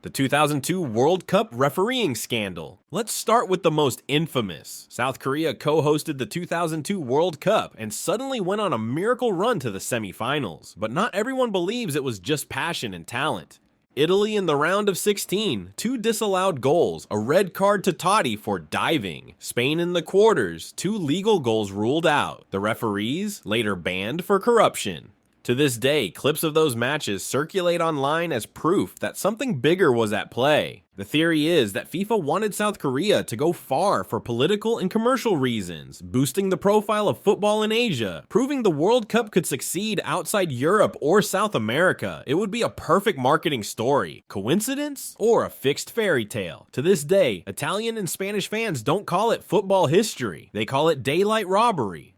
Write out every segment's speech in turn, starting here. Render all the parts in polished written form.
The 2002 World Cup refereeing scandal. Let's start with the most infamous. South Korea co-hosted the 2002 World Cup and suddenly went on a miracle run to the semifinals, but not everyone believes it was just passion and talent. Italy in the round of 16, 2 disallowed goals, a red card to Totti for diving. Spain in the quarters, 2 legal goals ruled out. The referees later banned for corruption. To this day, clips of those matches circulate online as proof that something bigger was at play. The theory is that FIFA wanted South Korea to go far for political and commercial reasons, boosting the profile of football in Asia, proving the World Cup could succeed outside Europe or South America. It would be a perfect marketing story. Coincidence? Or a fixed fairy tale? To this day, Italian and Spanish fans don't call it football history. They call it daylight robbery.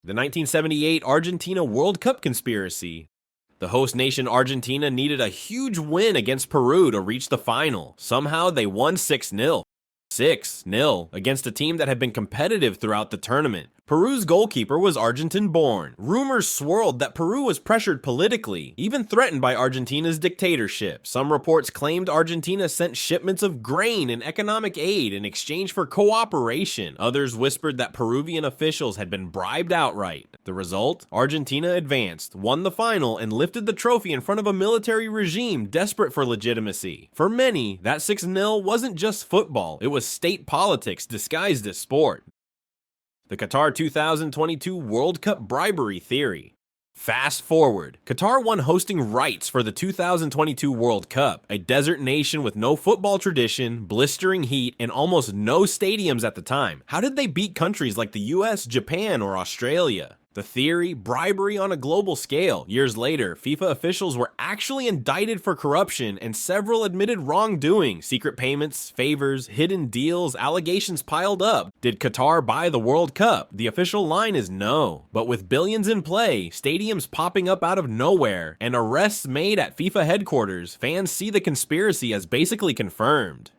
The 1978 Argentina World Cup conspiracy. The host nation Argentina needed a huge win against Peru to reach the final. Somehow they won 6-0. 6-0 against a team that had been competitive throughout the tournament. Peru's goalkeeper was Argentine-born. Rumors swirled that Peru was pressured politically, even threatened by Argentina's dictatorship. Some reports claimed Argentina sent shipments of grain and economic aid in exchange for cooperation. Others whispered that Peruvian officials had been bribed outright. The result? Argentina advanced, won the final, and lifted the trophy in front of a military regime desperate for legitimacy. For many, that 6-0 wasn't just football, it was state politics disguised as sport. The Qatar 2022 World Cup bribery theory. Fast forward, Qatar won hosting rights for the 2022 World Cup, a desert nation with no football tradition, blistering heat, and almost no stadiums at the time. How did they beat countries like the US, Japan, or Australia? The theory, bribery on a global scale. Years later, FIFA officials were actually indicted for corruption and several admitted wrongdoing. Secret payments, favors, hidden deals, allegations piled up. Did Qatar buy the World Cup? The official line is no. But with billions in play, stadiums popping up out of nowhere, and arrests made at FIFA headquarters, fans see the conspiracy as basically confirmed.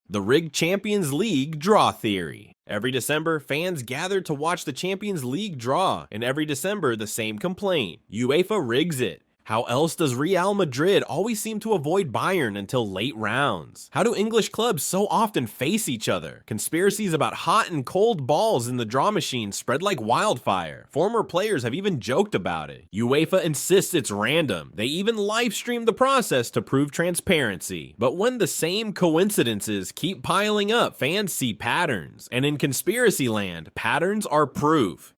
The rigged Champions League draw theory. Every December, fans gathered to watch the Champions League draw, and every December, the same complaint. UEFA rigs it. How else does Real Madrid always seem to avoid Bayern until late rounds? How do English clubs so often face each other? Conspiracies about hot and cold balls in the draw machine spread like wildfire. Former players have even joked about it. UEFA insists it's random. They even live stream the process to prove transparency. But when the same coincidences keep piling up, fans see patterns. And in conspiracy land, patterns are proof.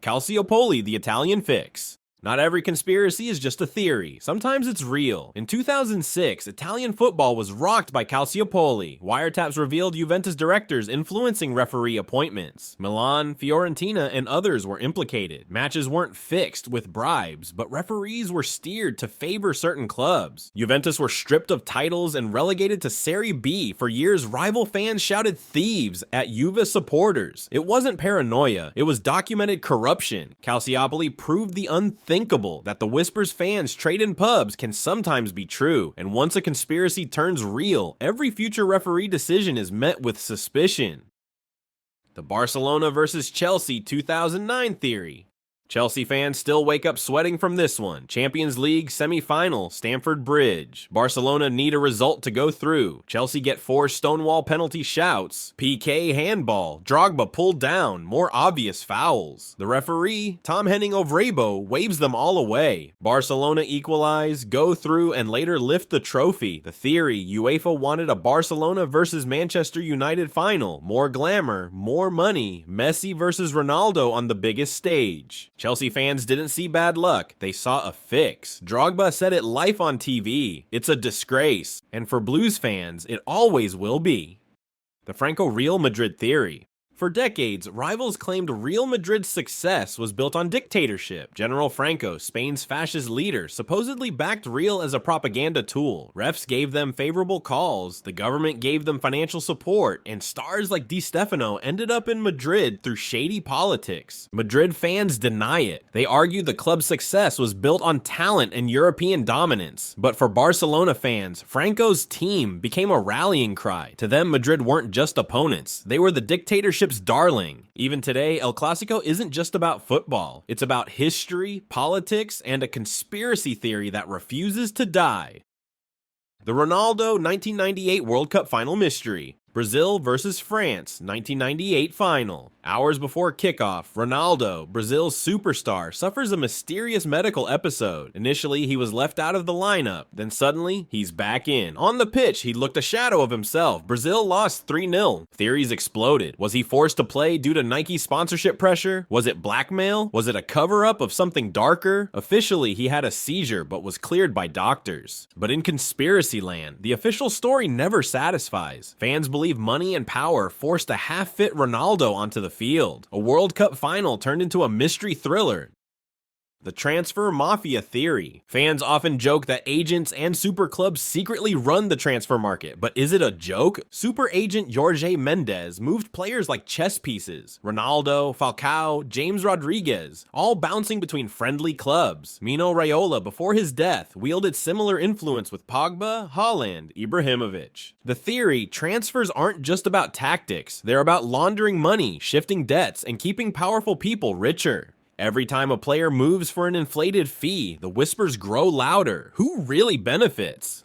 Calciopoli, the Italian fix. Not every conspiracy is just a theory. Sometimes it's real. In 2006, Italian football was rocked by Calciopoli. Wiretaps revealed Juventus directors influencing referee appointments. Milan, Fiorentina, and others were implicated. Matches weren't fixed with bribes, but referees were steered to favor certain clubs. Juventus were stripped of titles and relegated to Serie B. For years, rival fans shouted thieves at Juve supporters. It wasn't paranoia, it was documented corruption. Calciopoli proved the unthinkable that the whispers fans trade in pubs can sometimes be true, and once a conspiracy turns real, every future referee decision is met with suspicion. The Barcelona vs. Chelsea 2009 theory. Chelsea fans still wake up sweating from this one. Champions League semi-final, Stamford Bridge. Barcelona need a result to go through. Chelsea get 4 Stonewall penalty shouts. PK handball. Drogba pulled down. More obvious fouls. The referee, Tom Henning Ovrebo, waves them all away. Barcelona equalize, go through, and later lift the trophy. The theory, UEFA wanted a Barcelona versus Manchester United final. More glamour, more money. Messi versus Ronaldo on the biggest stage. Chelsea fans didn't see bad luck, they saw a fix. Drogba said it live on TV. It's a disgrace. And for Blues fans, it always will be. The Franco-Real Madrid theory. For decades, rivals claimed Real Madrid's success was built on dictatorship. General Franco, Spain's fascist leader, supposedly backed Real as a propaganda tool. Refs gave them favorable calls, the government gave them financial support, and stars like Di Stefano ended up in Madrid through shady politics. Madrid fans deny it. They argue the club's success was built on talent and European dominance. But for Barcelona fans, Franco's team became a rallying cry. To them, Madrid weren't just opponents. They were the dictatorship's darling. Even today, El Clasico isn't just about football. It's about history, politics, and a conspiracy theory that refuses to die. The Ronaldo 1998 World Cup Final Mystery. Brazil vs. France, 1998 final. Hours before kickoff, Ronaldo, Brazil's superstar, suffers a mysterious medical episode. Initially, he was left out of the lineup. Then suddenly, he's back in. On the pitch, he looked a shadow of himself. Brazil lost 3-0. Theories exploded. Was he forced to play due to Nike sponsorship pressure? Was it blackmail? Was it a cover-up of something darker? Officially, he had a seizure, but was cleared by doctors. But in conspiracy land, the official story never satisfies. Fans believe money and power forced a half-fit Ronaldo onto the field. A World Cup final turned into a mystery thriller. The transfer mafia theory. Fans often joke that agents and super clubs secretly run the transfer market, but is it a joke? Super agent Jorge Mendes moved players like chess pieces. Ronaldo, Falcao, James Rodriguez, all bouncing between friendly clubs. Mino Raiola, before his death, wielded similar influence with Pogba, Haaland, Ibrahimovic. The theory, transfers aren't just about tactics, they're about laundering money, shifting debts, and keeping powerful people richer. Every time a player moves for an inflated fee, the whispers grow louder. Who really benefits?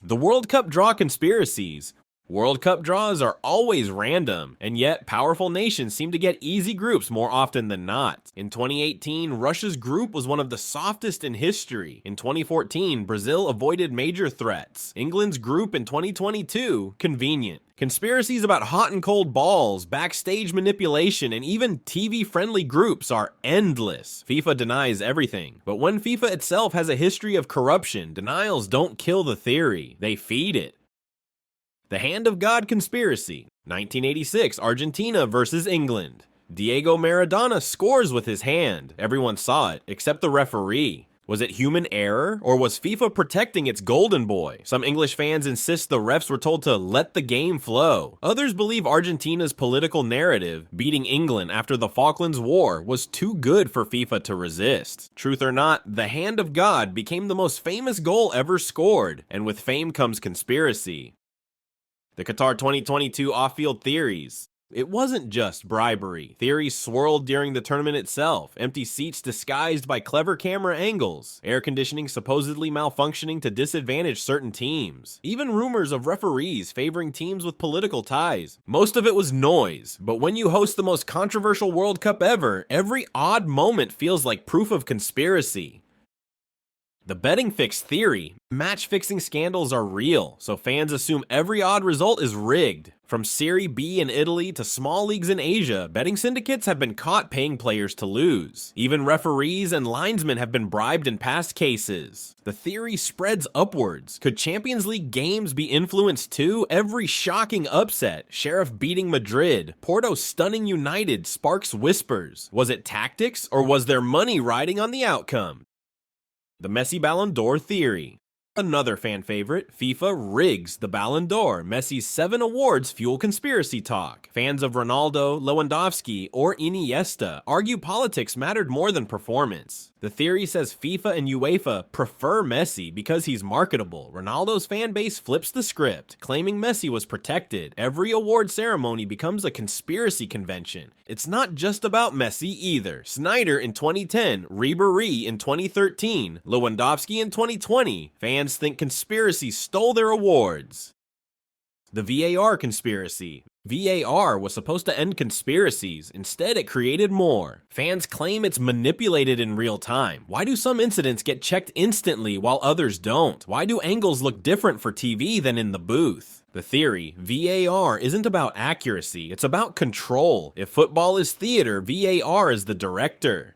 The World Cup draw conspiracies. World Cup draws are always random, and yet powerful nations seem to get easy groups more often than not. In 2018, Russia's group was one of the softest in history. In 2014, Brazil avoided major threats. England's group in 2022, convenient. Conspiracies about hot and cold balls, backstage manipulation, and even TV-friendly groups are endless. FIFA denies everything. But when FIFA itself has a history of corruption, denials don't kill the theory, they feed it. The Hand of God conspiracy. 1986 Argentina versus England. Diego Maradona scores with his hand. Everyone saw it, except the referee. Was it human error, or was FIFA protecting its golden boy? Some English fans insist the refs were told to let the game flow. Others believe Argentina's political narrative, beating England after the Falklands War, was too good for FIFA to resist. Truth or not, the Hand of God became the most famous goal ever scored, and with fame comes conspiracy. The Qatar 2022 off-field theories. It wasn't just bribery. Theories swirled during the tournament itself. Empty seats disguised by clever camera angles. Air conditioning supposedly malfunctioning to disadvantage certain teams. Even rumors of referees favoring teams with political ties. Most of it was noise, but when you host the most controversial World Cup ever, every odd moment feels like proof of conspiracy. The betting fix theory. Match-fixing scandals are real, so fans assume every odd result is rigged. From Serie B in Italy to small leagues in Asia, betting syndicates have been caught paying players to lose. Even referees and linesmen have been bribed in past cases. The theory spreads upwards. Could Champions League games be influenced too? Every shocking upset, Sheriff beating Madrid, Porto stunning United, sparks whispers. Was it tactics, or was there money riding on the outcome? The Messi Ballon d'Or theory. Another fan favorite, FIFA rigs the Ballon d'Or. Messi's 7 awards fuel conspiracy talk. Fans of Ronaldo, Lewandowski, or Iniesta argue politics mattered more than performance. The theory says FIFA and UEFA prefer Messi because he's marketable. Ronaldo's fan base flips the script, claiming Messi was protected. Every award ceremony becomes a conspiracy convention. It's not just about Messi either. Snyder in 2010, Ribéry in 2013, Lewandowski in 2020. Fans think conspiracy stole their awards. The VAR conspiracy. VAR was supposed to end conspiracies. Instead, it created more. Fans claim it's manipulated in real time. Why do some incidents get checked instantly while others don't? Why do angles look different for TV than in the booth? The theory, VAR isn't about accuracy, it's about control. If football is theater, VAR is the director.